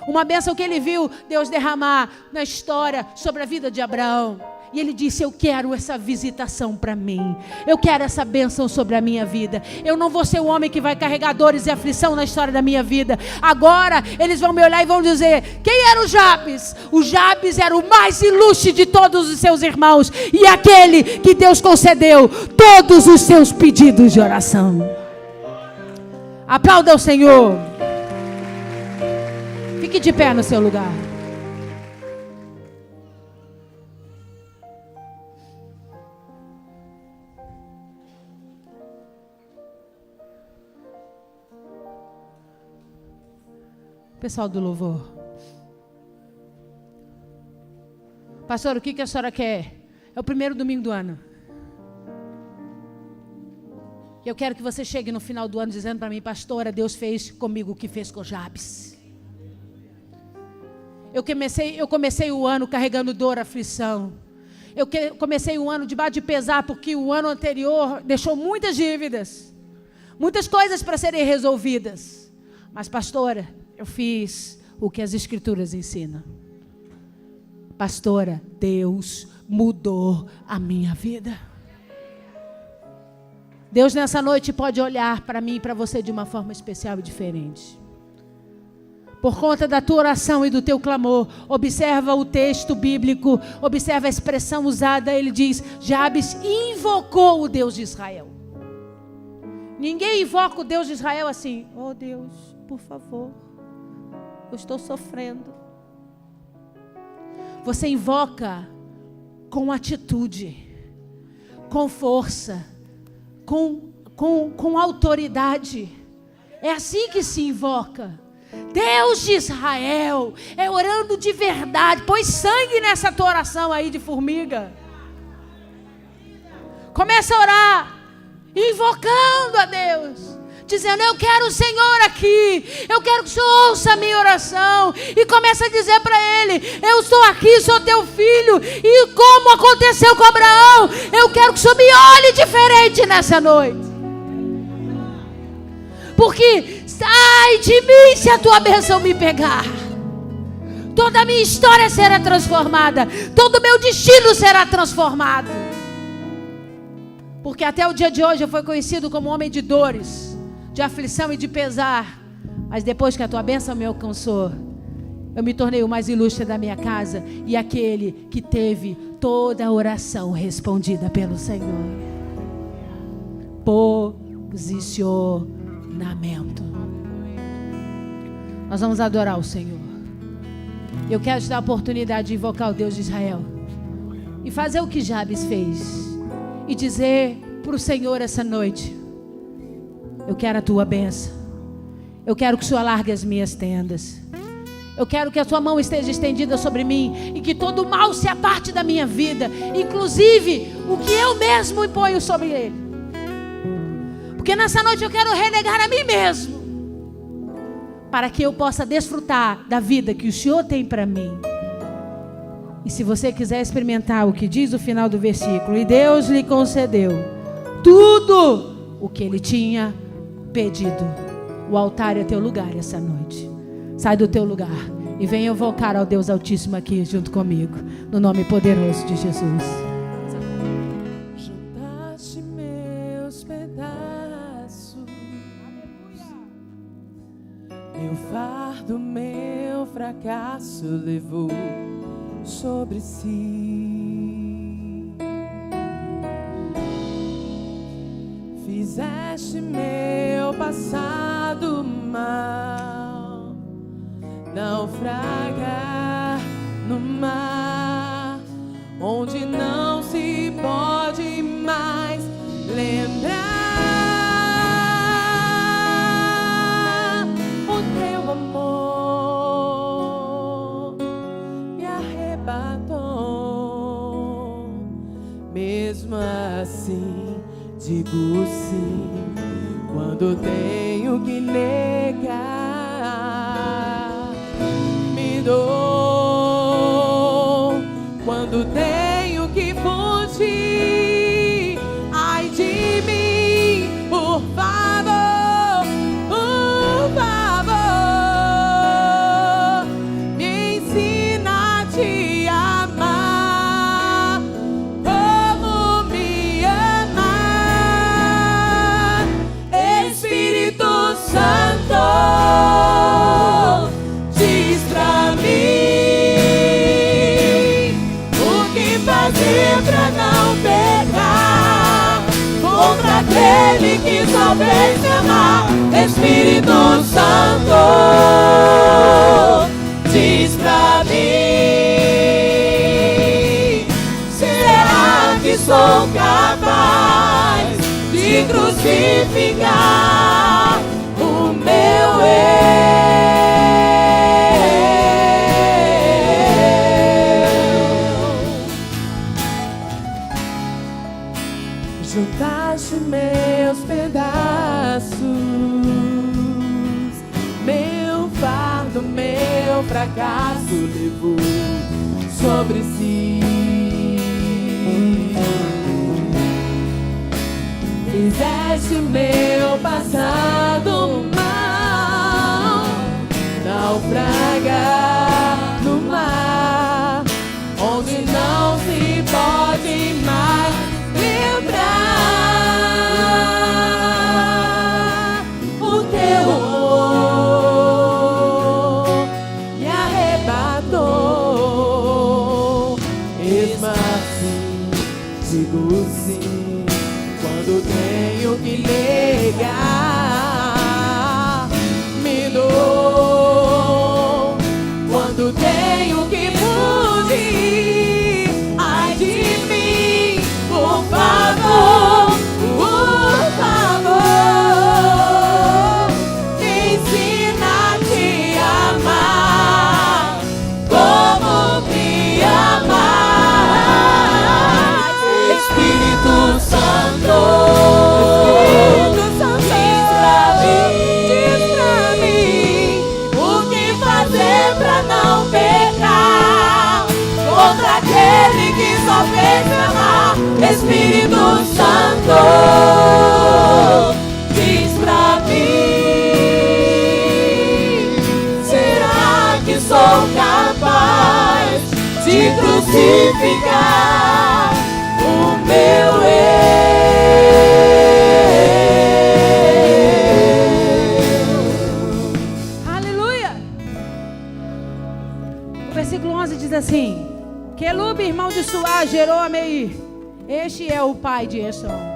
Uma bênção que ele viu Deus derramar na história sobre a vida de Abraão. E ele disse: eu quero essa visitação para mim. Eu quero essa bênção sobre a minha vida. Eu não vou ser o homem que vai carregar dores e aflição na história da minha vida. Agora eles vão me olhar e vão dizer: quem era o Jabes? O Jabes era o mais ilustre de todos os seus irmãos. E aquele que Deus concedeu todos os seus pedidos de oração. Aplauda o Senhor. Fique de pé no seu lugar. Pessoal do louvor. Pastor, o que a senhora quer? É o primeiro domingo do ano. Eu quero que você chegue no final do ano dizendo para mim: pastora, Deus fez comigo o que fez com Jabes. Eu comecei o ano carregando dor, aflição. Eu comecei o ano debaixo de pesar, porque o ano anterior deixou muitas dívidas, muitas coisas para serem resolvidas. Mas, pastora, eu fiz o que as Escrituras ensinam. Pastora, Deus mudou a minha vida. Deus nessa noite pode olhar para mim e para você de uma forma especial e diferente. Por conta da tua oração e do teu clamor, observa o texto bíblico, observa a expressão usada. Ele diz: Jabes invocou o Deus de Israel. Ninguém invoca o Deus de Israel assim: oh Deus, por favor, eu estou sofrendo. Você invoca com atitude, com força, com autoridade. É assim que se invoca. Deus de Israel, é orando de verdade. Põe sangue nessa tua oração aí de formiga. Começa a orar, invocando a Deus, dizendo: eu quero o Senhor aqui, eu quero que o Senhor ouça a minha oração. E começa a dizer para Ele: eu estou aqui, sou teu filho, e como aconteceu com Abraão, eu quero que o Senhor me olhe diferente nessa noite. Porque sai de mim se a tua bênção me pegar. Toda a minha história será transformada, todo o meu destino será transformado. Porque até o dia de hoje eu fui conhecido como homem de dores, de aflição e de pesar. Mas depois que a tua bênção me alcançou, eu me tornei o mais ilustre da minha casa e aquele que teve toda a oração respondida pelo Senhor. Posicionamento. Nós vamos adorar o Senhor. Eu quero te dar a oportunidade de invocar o Deus de Israel e fazer o que Jabes fez e dizer para o Senhor essa noite: eu quero a tua bênção. Eu quero que o Senhor alargue as minhas tendas. Eu quero que a tua mão esteja estendida sobre mim e que todo mal se aparte da minha vida, inclusive o que eu mesmo imponho sobre ele. Porque nessa noite eu quero renegar a mim mesmo, para que eu possa desfrutar da vida que o Senhor tem para mim. E se você quiser experimentar o que diz o final do versículo: e Deus lhe concedeu tudo o que ele tinha pedido. O altar é teu lugar essa noite. Sai do teu lugar e venha invocar ao Deus Altíssimo aqui junto comigo, no nome poderoso de Jesus. Juntaste meus pedaços, Meu fardo, meu fracasso levou sobre si. Fizeste meu passado mal naufragar no mar, onde não se pode mais lembrar. O teu amor me arrebatou. Mesmo assim digo sim quando tenho que negar. Me dou quando tenho que fugir. Ai de mim, por favor, me ensina a te amar como me amar. Espírito Santo, diz pra mim o que fazer pra não pecar contra aquele que só fez me amar. Espírito Santo, diz pra mim, será que sou capaz de crucificar o meu eu? Juntaste meus pedaços, meu fardo, meu fracasso levou sobre si. Fizeste meu passado mal naufragar no mar, onde não se pode mais lembrar. O teu amor me arrebatou. Mesmo assim digo sim quando tenho que negar. Me dou quando tenho que fugir. Ai de mim, por favor, me ensina a te amar como me amar. Espírito Santo, diz pra mim o que fazer pra não pecar contra aquele que só fez me amar. Espírito Santo, diz pra mim, será que sou capaz de crucificar o meu eu? Aleluia! O versículo 11 diz assim: Quelube, irmão de Suá, gerou a Meir. Este é o pai de Esrom.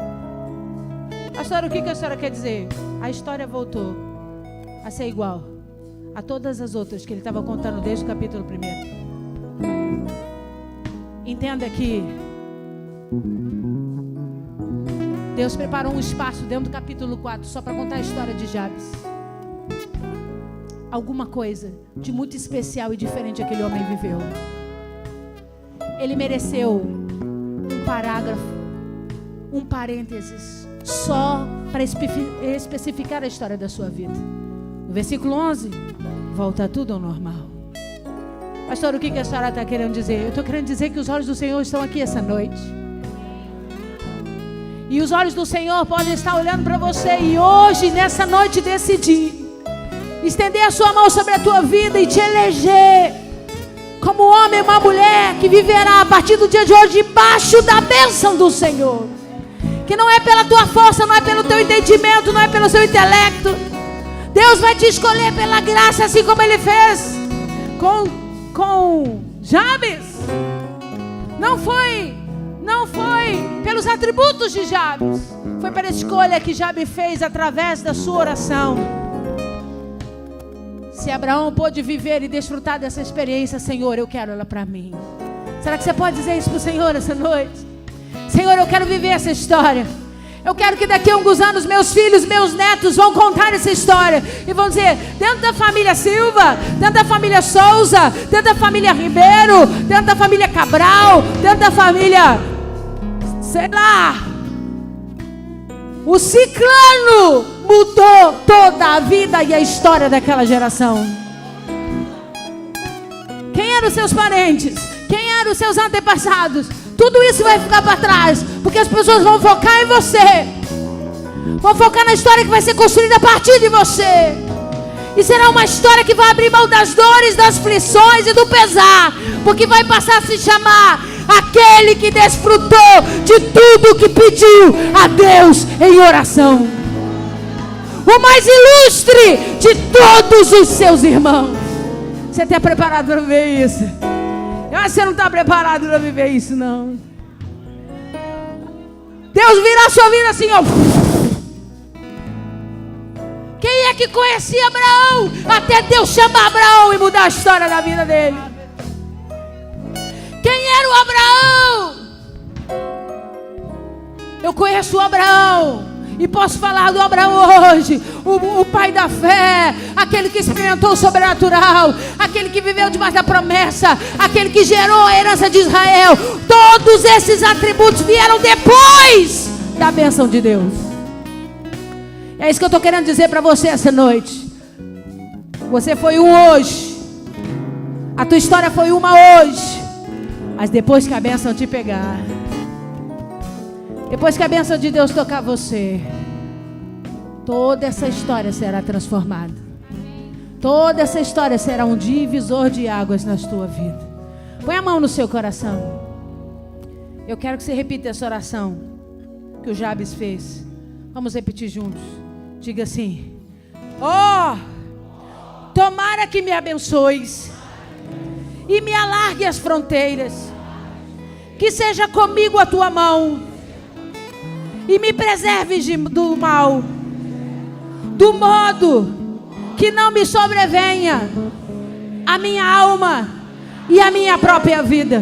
Pastor, o que a senhora quer dizer? A história voltou a ser igual a todas as outras que ele estava contando desde o capítulo 1. Entenda que Deus preparou um espaço dentro do capítulo 4 só para contar a história de Jabes. Alguma coisa de muito especial e diferente aquele homem viveu. Ele mereceu um parágrafo, um parênteses, só para especificar a história da sua vida. No versículo 11, volta tudo ao normal. Pastor, o que a senhora está querendo dizer? Eu estou querendo dizer que os olhos do Senhor estão aqui essa noite. E os olhos do Senhor podem estar olhando para você e hoje, nessa noite, decidir estender a sua mão sobre a tua vida e te eleger como homem e uma mulher que viverá a partir do dia de hoje debaixo da bênção do Senhor. Que não é pela tua força, não é pelo teu entendimento, não é pelo seu intelecto. Deus vai te escolher pela graça, assim como Ele fez com Jabes. Não foi pelos atributos de Jabes, foi pela escolha que Jabes fez através da sua oração. Se Abraão pôde viver e desfrutar dessa experiência, Senhor, eu quero ela para mim. Será que você pode dizer isso para o Senhor essa noite? Senhor, eu quero viver essa história. Eu quero que daqui a alguns anos meus filhos, meus netos vão contar essa história e vão dizer, dentro da família Silva, dentro da família Souza, dentro da família Ribeiro, dentro da família Cabral, dentro da família, sei lá, o ciclano mudou toda a vida e a história daquela geração. Quem eram os seus parentes? Quem eram os seus antepassados? Tudo isso vai ficar para trás, porque as pessoas vão focar em você, vão focar na história que vai ser construída a partir de você. E será uma história que vai abrir mão das dores, das aflições e do pesar, porque vai passar a se chamar aquele que desfrutou de tudo que pediu a Deus em oração. O mais ilustre de todos os seus irmãos. Você está preparado para ver isso? Eu acho que você não está preparado para viver isso, não. Deus virá a sua vida assim, ó. Quem é que conhecia Abraão? Até Deus chamar Abraão e mudar a história da vida dele. Quem era o Abraão? Eu conheço o Abraão. E posso falar do Abraão hoje, o pai da fé, aquele que experimentou o sobrenatural, aquele que viveu debaixo da promessa, aquele que gerou a herança de Israel. Todos esses atributos vieram depois da bênção de Deus. É isso que eu estou querendo dizer para você essa noite. Você foi um hoje, a tua história foi uma hoje, mas depois que a bênção te pegar, depois que a bênção de Deus tocar você, toda essa história será transformada. Toda essa história será um divisor de águas na tua vida. Põe a mão no seu coração. Eu quero que você repita essa oração que o Jabes fez. Vamos repetir juntos. Diga assim: oh, tomara que me abençoes e me alargue as fronteiras, que seja comigo a tua mão e me preserves do mal, do modo que não me sobrevenha a minha alma e a minha própria vida.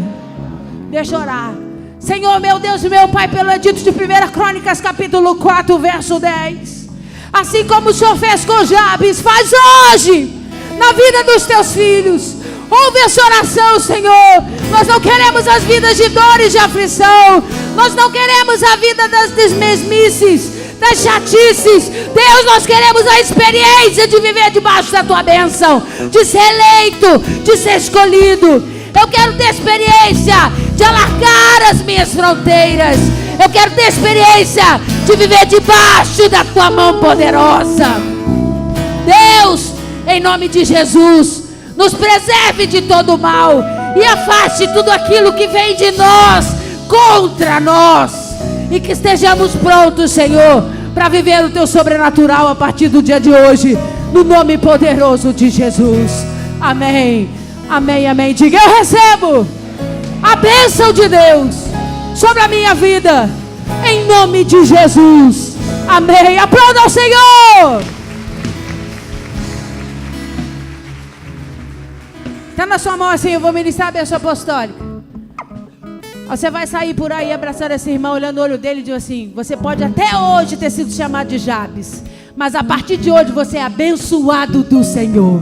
Deixa eu orar. Senhor, meu Deus e meu Pai, pelo edito de 1 Crônicas, capítulo 4, verso 10. Assim como o Senhor fez com Jabes, faz hoje na vida dos teus filhos. Ouve essa oração, Senhor. Nós não queremos as vidas de dores, de aflição. Nós não queremos a vida das mesmices, das chatices. Deus, nós queremos a experiência de viver debaixo da tua bênção, de ser eleito, de ser escolhido. Eu quero ter experiência de alargar as minhas fronteiras. Eu quero ter experiência de viver debaixo da tua mão poderosa. Deus, em nome de Jesus, nos preserve de todo mal e afaste tudo aquilo que vem de nós contra nós, e que estejamos prontos, Senhor, para viver o teu sobrenatural a partir do dia de hoje, no nome poderoso de Jesus. Amém, amém, amém. Diga: eu recebo a bênção de Deus sobre a minha vida, em nome de Jesus. Amém. Aplauda ao Senhor. Está na sua mão assim, eu vou ministrar a bênção apostólica. Você vai sair por aí abraçando esse irmão, olhando no olho dele e diz assim: você pode até hoje ter sido chamado de Jabes, mas a partir de hoje você é abençoado do Senhor.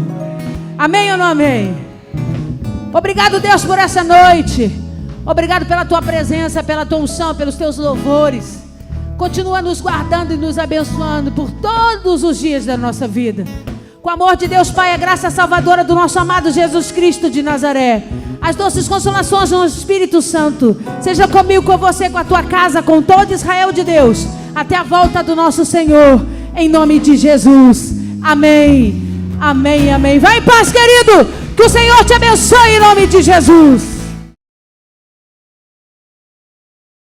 Amém ou não amém? Obrigado, Deus, por essa noite. Obrigado pela tua presença, pela tua unção, pelos teus louvores. Continua nos guardando e nos abençoando por todos os dias da nossa vida. Com o amor de Deus Pai, a graça salvadora do nosso amado Jesus Cristo de Nazaré, as doces consolações do Espírito Santo, seja comigo, com você, com a tua casa, com todo Israel de Deus, até a volta do nosso Senhor, em nome de Jesus. Amém, amém, amém. Vai em paz, querido, que o Senhor te abençoe em nome de Jesus.